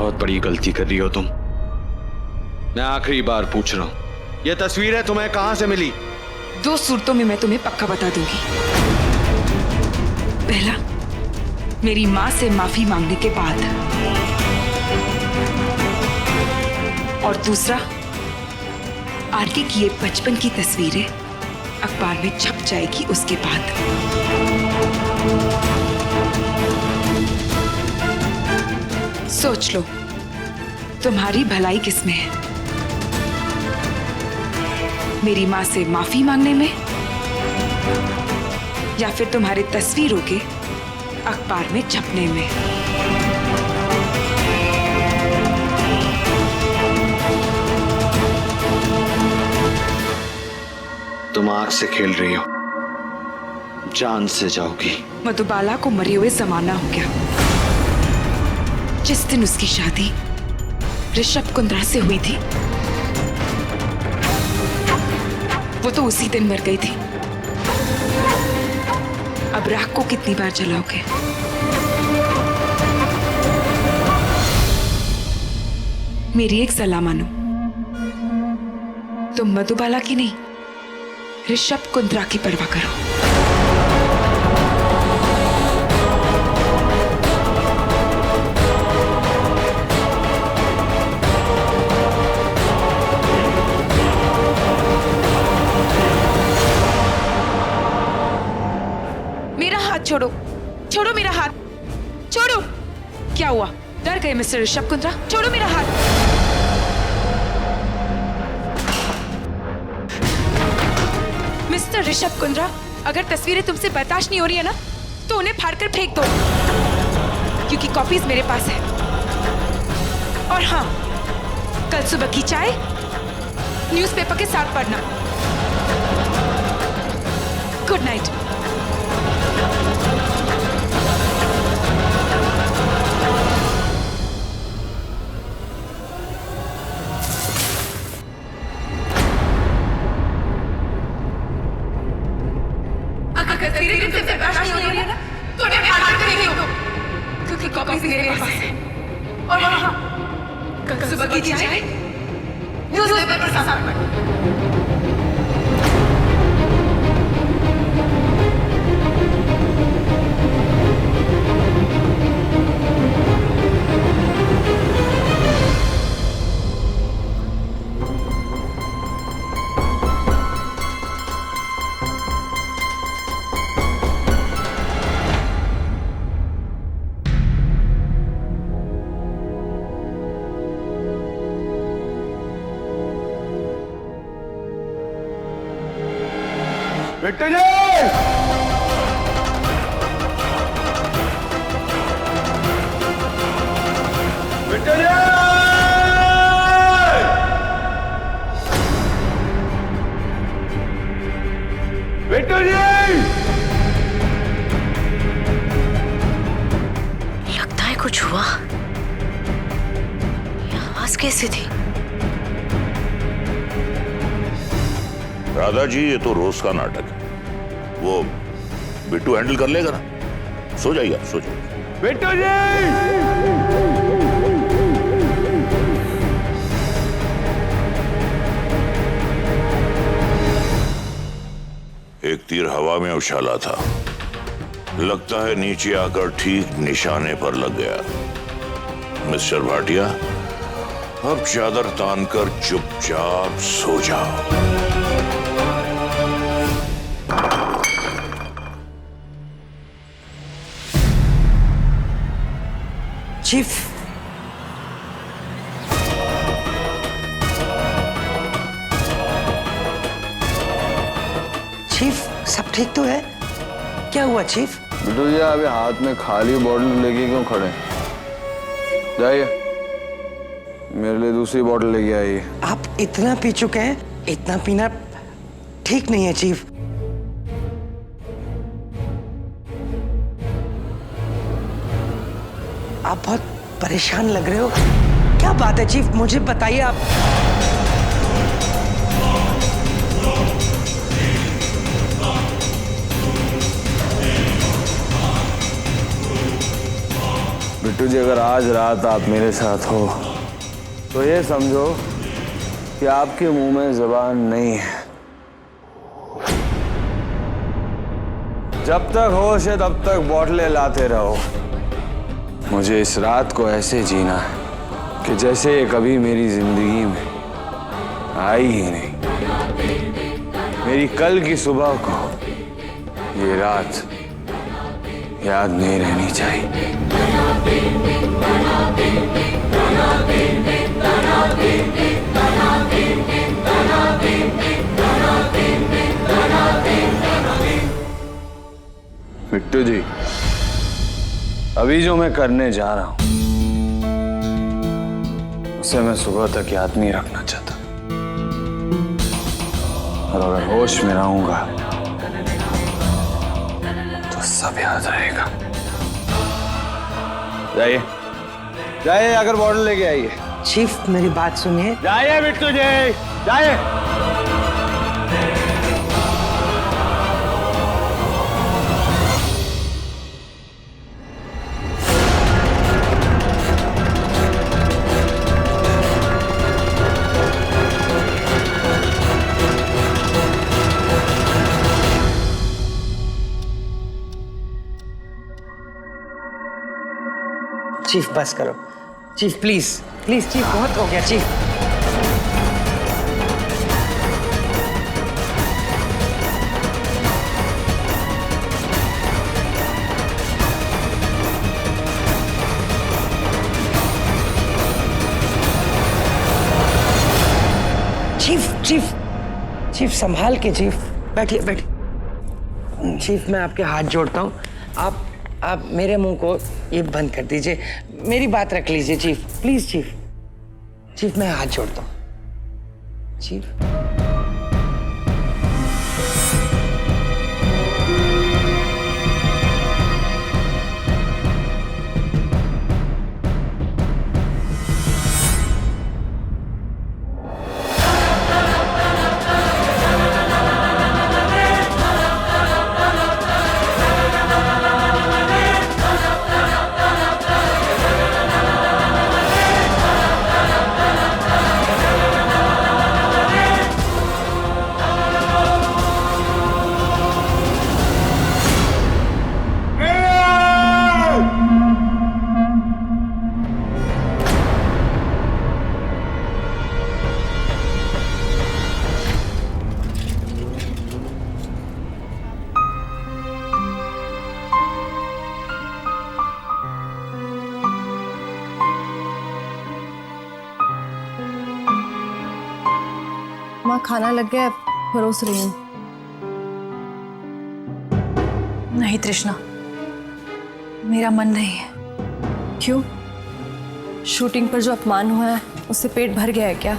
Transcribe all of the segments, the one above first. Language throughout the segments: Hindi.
बहुत बड़ी गलती कर रही हो तुम। मैं आखिरी बार पूछ रहा हूं, ये तस्वीरें तुम्हें कहां से मिली? 2 सूरतों में मैं तुम्हें पक्का बता दूंगी। पहला, मेरी माँ से माफी मांगने के बाद, और दूसरा, आरके की ये बचपन की तस्वीरें अखबार में छप जाएगी उसके बाद। सोच लो, तुम्हारी भलाई किसमें है? मेरी माँ से माफी मांगने में, या फिर तुम्हारे तस्वीरों के अखबार में छपने में? तुम आग से खेल रही हो, जान से जाओगी। मधुबाला को मरे हुए जमाना हो गया। जिस दिन उसकी शादी ऋषभ कुंद्रा से हुई थी, वो तो उसी दिन मर गई थी। अब राख को कितनी बार जलाओगे? मेरी एक सलाह मानो, तुम मधुबाला की नहीं, ऋषभ कुंद्रा की परवाह करो। मेरा हाथ छोड़ो, छोड़ो मेरा हाथ, छोड़ो। क्या हुआ, डर गए मिस्टर ऋषभ कुंद्रा? छोड़ो मेरा हाथ। मिस्टर ऋषभ कुंद्रा, अगर तस्वीरें तुमसे बर्दाश्त नहीं हो रही है ना, तो उन्हें फाड़कर फेंक दो, क्योंकि कॉपीज मेरे पास है। और हाँ, कल सुबह की चाय न्यूज़पेपर के साथ पढ़ना। Good night. क्योंकि कॉपीज मेरे पास है। और हाँ, कल सुबह की चाय न्यूज़पेपर के साथ पढ़ना। बिट्टू जी! बिट्टू जी! बिट्टू जी! लगता है कुछ हुआ। ये आवाज कैसी थी? राधा जी, ये तो रोज का नाटक है। वो बिट्टू हैंडल कर लेगा ना। सो जाइए आप, सो जाइए। बिट्टू जी! एक तीर हवा में उछाला था, लगता है नीचे आकर ठीक निशाने पर लग गया। मिस्टर भाटिया, अब चादर तानकर चुपचाप सो जाओ। चीफ, चीफ सब ठीक तो है? क्या हुआ चीफ? बिट्टू जी, अभी हाथ में खाली बॉटल लेके क्यों खड़े? जाइए, मेरे लिए दूसरी बॉटल लेके आइए। आप इतना पी चुके हैं, इतना पीना ठीक नहीं है चीफ। आप बहुत परेशान लग रहे हो। क्या बात है चीफ, मुझे बताइए आप। बिट्टू जी, अगर आज रात आप मेरे साथ हो तो ये समझो कि आपके मुंह में जुबान नहीं है। जब तक होश है तब तक बॉटलें लाते रहो। मुझे इस रात को ऐसे जीना है कि जैसे ये कभी मेरी जिंदगी में आई ही नहीं। मेरी कल की सुबह को ये रात याद नहीं रहनी चाहिए। बिट्टू जी, अभी जो मैं करने जा रहा हूं उसे मैं सुबह तक याद नहीं रखना चाहता, और अगर होश में रहूंगा तो सब याद रहेगा। जाइए जाइए, अगर बॉटल लेके आइए। चीफ मेरी बात सुनिए। जाइए बिट्टू जी, जाइए। चीफ बस करो। चीफ प्लीज प्लीज, चीफ बहुत हो गया चीफ। चीफ चीफ चीफ संभाल के चीफ, बैठिए बैठिए। चीफ मैं आपके हाथ जोड़ता हूँ, आप मेरे मुंह को ये बंद कर दीजिए, मेरी बात रख लीजिए चीफ, प्लीज चीफ। चीफ मैं हाथ जोड़ता हूँ चीफ। माँ खाना लग गया, परोस रही हूँ। नहीं तृष्णा, मेरा मन नहीं है। क्यों? शूटिंग पर जो अपमान हुआ है उससे पेट भर गया है क्या?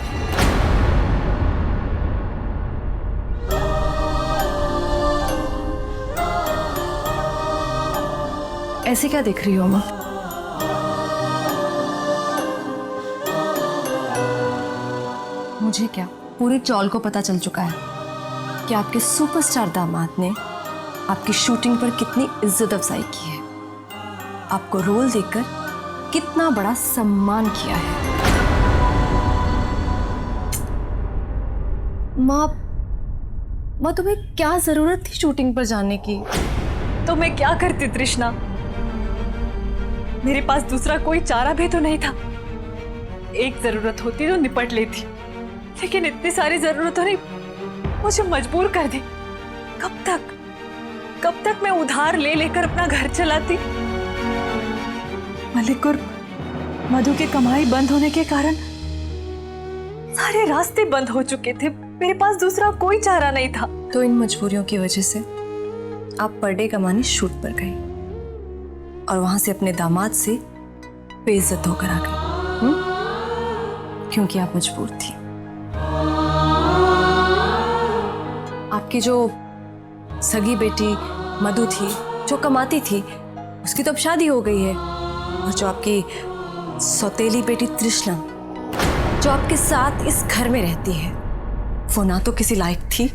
ऐसे क्या देख रही हो माँ? मुझे क्या, पूरी चौल को पता चल चुका है कि आपके सुपरस्टार दामाद ने आपकी शूटिंग पर कितनी इज्जत अफजाई की है, आपको रोल देकर कितना बड़ा सम्मान किया है। माँ तुम्हें क्या जरूरत थी शूटिंग पर जाने की? तो मैं क्या करती तृष्णा? मेरे पास दूसरा कोई चारा भी तो नहीं था। एक जरूरत होती तो निपट लेती, लेकिन इतनी सारी जरूरतों ने मुझे मजबूर कर दी। कब तक मैं उधार ले लेकर अपना घर चलाती? मलिक और मधु की कमाई बंद होने के कारण सारे रास्ते बंद हो चुके थे। मेरे पास दूसरा कोई चारा नहीं था। तो इन मजबूरियों की वजह से आप पर डे कमाने शूट पर गई और वहां से अपने दामाद से बेइज्जत होकर आ गई, क्योंकि आप मजबूर थी। आपकी जो सगी बेटी मधु थी, जो कमाती थी, उसकी तो अब शादी हो गई है, और जो आपकी सौतेली बेटी तृष्णा, जो आपके साथ इस घर में रहती है, वो ना तो किसी लायक थी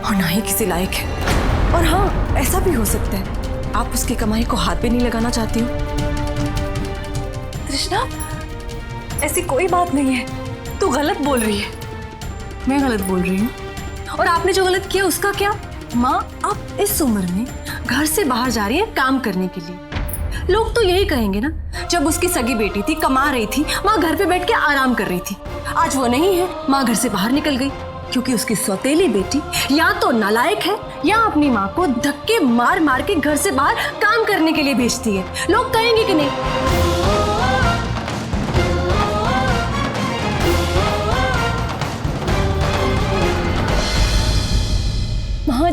और ना ही किसी लायक है। और हाँ, ऐसा भी हो सकता है आप उसकी कमाई को हाथ भी नहीं लगाना चाहती हो? तृष्णा, ऐसी कोई बात नहीं है, तू गलत बोल रही है। मैं गलत बोल रही हूँ? और आपने जो गलत किया उसका क्या? माँ, आप इस उम्र में घर से बाहर जा रही हैं काम करने के लिए। लोग तो यही कहेंगे ना, जब उसकी सगी बेटी थी, कमा रही थी, माँ घर पे बैठ के आराम कर रही थी। आज वो नहीं है, माँ घर से बाहर निकल गई क्योंकि उसकी सौतेली बेटी या तो नालायक है या अपनी माँ को धक्के मार मार के घर से बाहर काम करने के लिए भेजती है। लोग कहेंगे कि नहीं? माँ,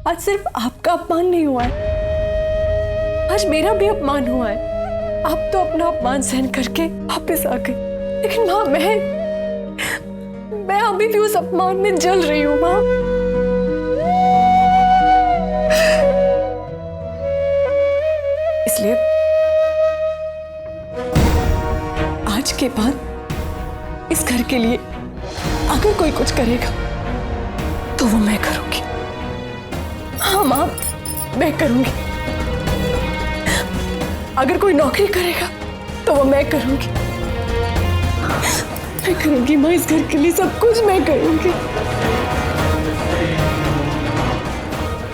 आज सिर्फ आपका अपमान नहीं हुआ है, आज मेरा भी अपमान हुआ है। आप तो अपना अपमान सहन करके वापस आ गई, लेकिन माँ, मैं अभी भी उस अपमान में जल रही हूँ माँ। इसलिए आज के बाद इस घर के लिए अगर कोई कुछ करेगा तो वो मैं करूंगी। हाँ माँ, मैं करूंगी। अगर कोई नौकरी करेगा तो वो मैं करूंगी। मैं करूंगी माँ, इस घर के लिए सब कुछ मैं करूंगी।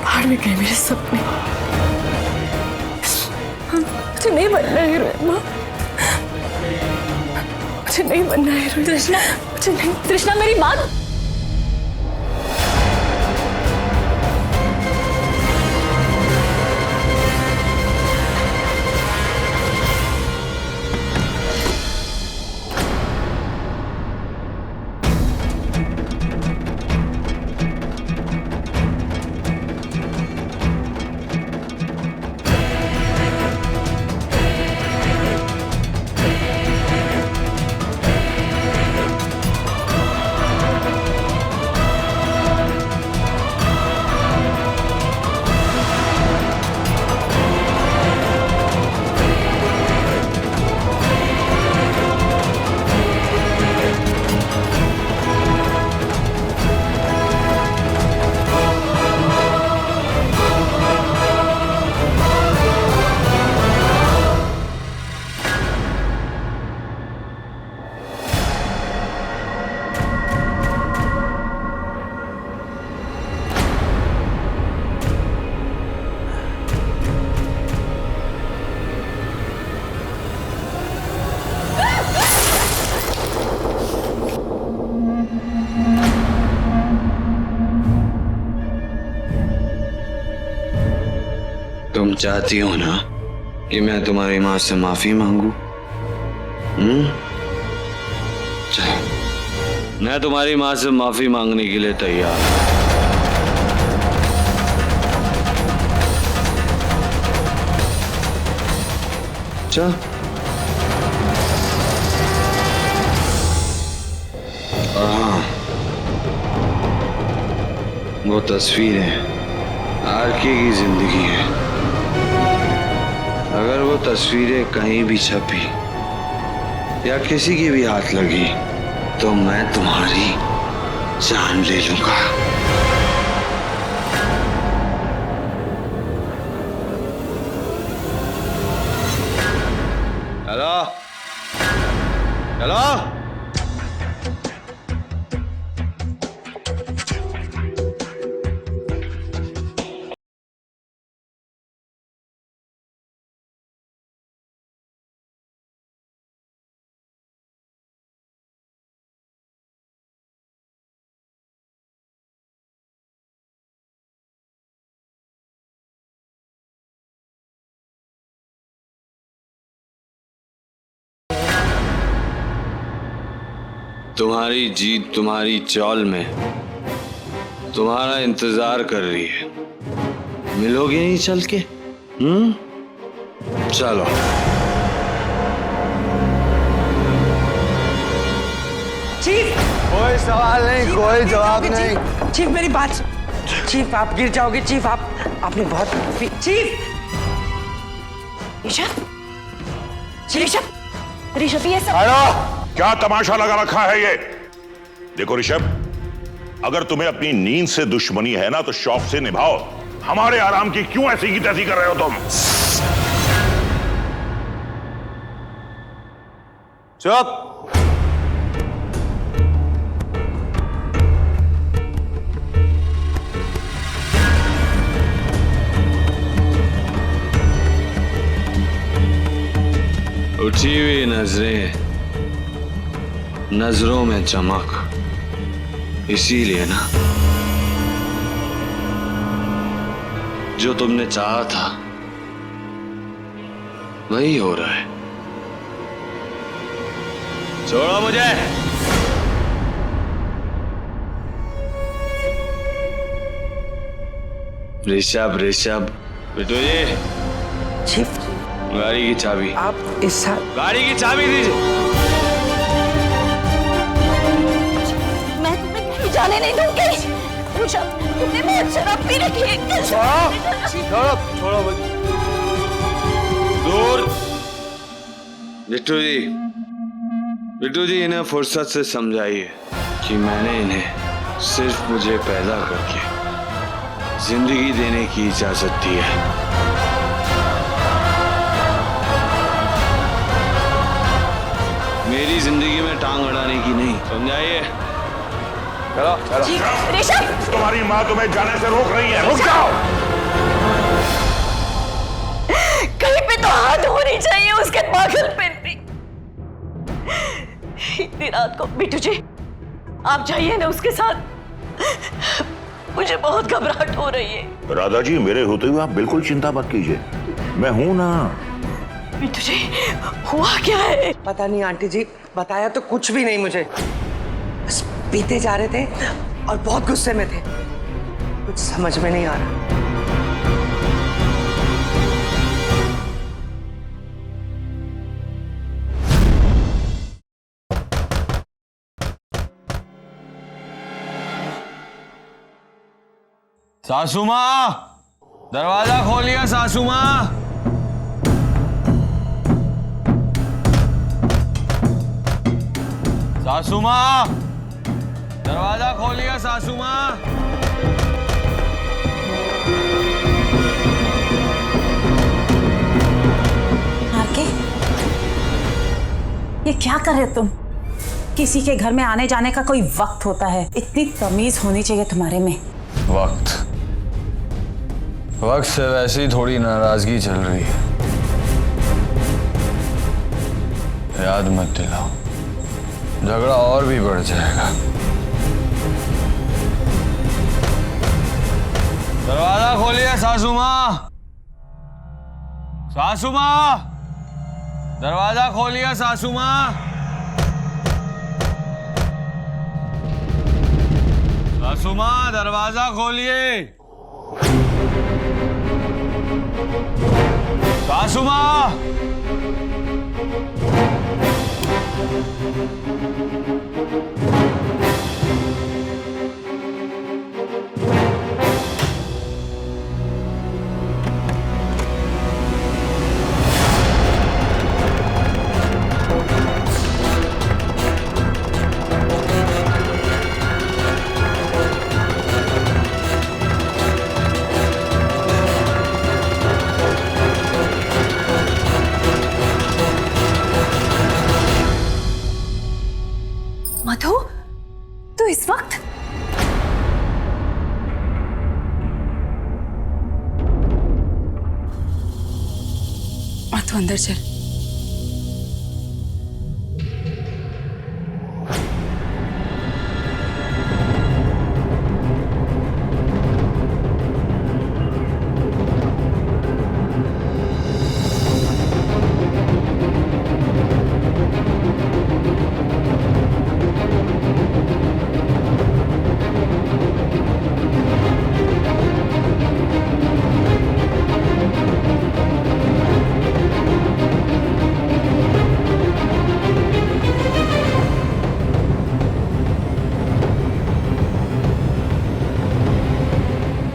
बाहर में गए मेरे सपने, मुझे नहीं बनना हीरोइन माँ, मुझे नहीं बनना हीरोइन। तृष्णा, मुझे नहीं। तृष्णा, मेरी बात। तुम चाहती हो ना कि मैं तुम्हारी माँ से माफी मांगू? चलो, मैं तुम्हारी माँ से माफी मांगने के लिए तैयार हूं। चल, हाँ, वो तस्वीरें आरके की जिंदगी है। अगर वो तस्वीरें कहीं भी छपी या किसी की भी हाथ लगी तो मैं तुम्हारी जान ले लूंगा। चलो चलो। तुम्हारी जीत तुम्हारी चौल में तुम्हारा इंतजार कर रही है। मिलोगे नहीं चल के? चलो। चीफ, कोई सवाल नहीं, कोई जवाब नहीं। चीफ मेरी बात। चीफ आप गिर जाओगे। चीफ आपने बहुत। चीफ, ऋषभ, ऋषभ, ऋषभ, ये सब हेलो, क्या तमाशा लगा रखा है ये? देखो ऋषभ, अगर तुम्हें अपनी नींद से दुश्मनी है ना तो शौक से निभाओ। हमारे आराम की क्यों ऐसी की तैसी कर रहे हो तुम? चुप। उठी हुई नजरें, नजरों में चमक, इसीलिए ना जो तुमने चाहा था वही हो रहा है। छोड़ो मुझे। ऋषभ, ऋषभ, बिट्टू जी, चीफ गाड़ी की चाबी। आप इस साथ गाड़ी की चाबी दीजिए। मैं तुम्हें कहीं जाने नहीं दूंगी। ऋषभ, तुमने बहुत शराब पी रखी है। छोड़ो मुझे। दूर। बिट्टू जी, बिट्टू जी, इन्हें फुर्सत से समझाइए कि मैंने इन्हें सिर्फ मुझे पैदा करके जिंदगी देने की इजाजत दी है। मेरी जिंदगी में टांग अड़ाने की नहीं, समझाइए। चलो चलो। ऋषभ, तुम्हारी माँ तुम्हें जाने से रोक रही है, रुक जाओ। कहीं पे तो हाथ होनी चाहिए उसके पागलपन पे। इतनी रात को बिट्टू जी, आप जाइए ना उसके साथ। मुझे बहुत घबराहट हो रही है। राधा जी, मेरे होते हुए आप बिल्कुल चिंता मत कीजिए, मैं हूं ना। बिट्टू जी, हुआ क्या है? पता नहीं आंटी जी, बताया तो कुछ भी नहीं मुझे। बस पीते जा रहे थे और बहुत गुस्से में थे, कुछ समझ में नहीं आ रहा। सासू माँ, दरवाजा खोलिए सासू माँ। सासू माँ, दरवाजा खोलिए सासू माँ। आके ये क्या कर रहे हो तुम? किसी के घर में आने जाने का कोई वक्त होता है, इतनी तमीज होनी चाहिए तुम्हारे में। वक्त से वैसी थोड़ी नाराजगी चल रही है, याद मत दिलाओ, झगड़ा और भी बढ़ जाएगा। दरवाजा खोलिए सासू माँ। सासू माँ, दरवाजा खोलिए सासू माँ। सासू माँ, दरवाजा खोलिए। सासू माँ, मधु, तू इस वक्त? मधु अंदर चल।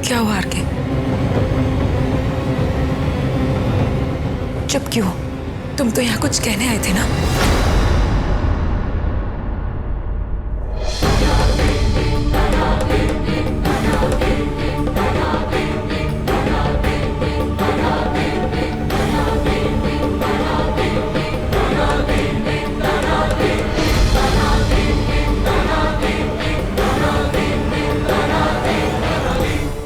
क्या हुआ आरके? चुप क्यों? तुम तो यहाँ कुछ कहने आए थे ना?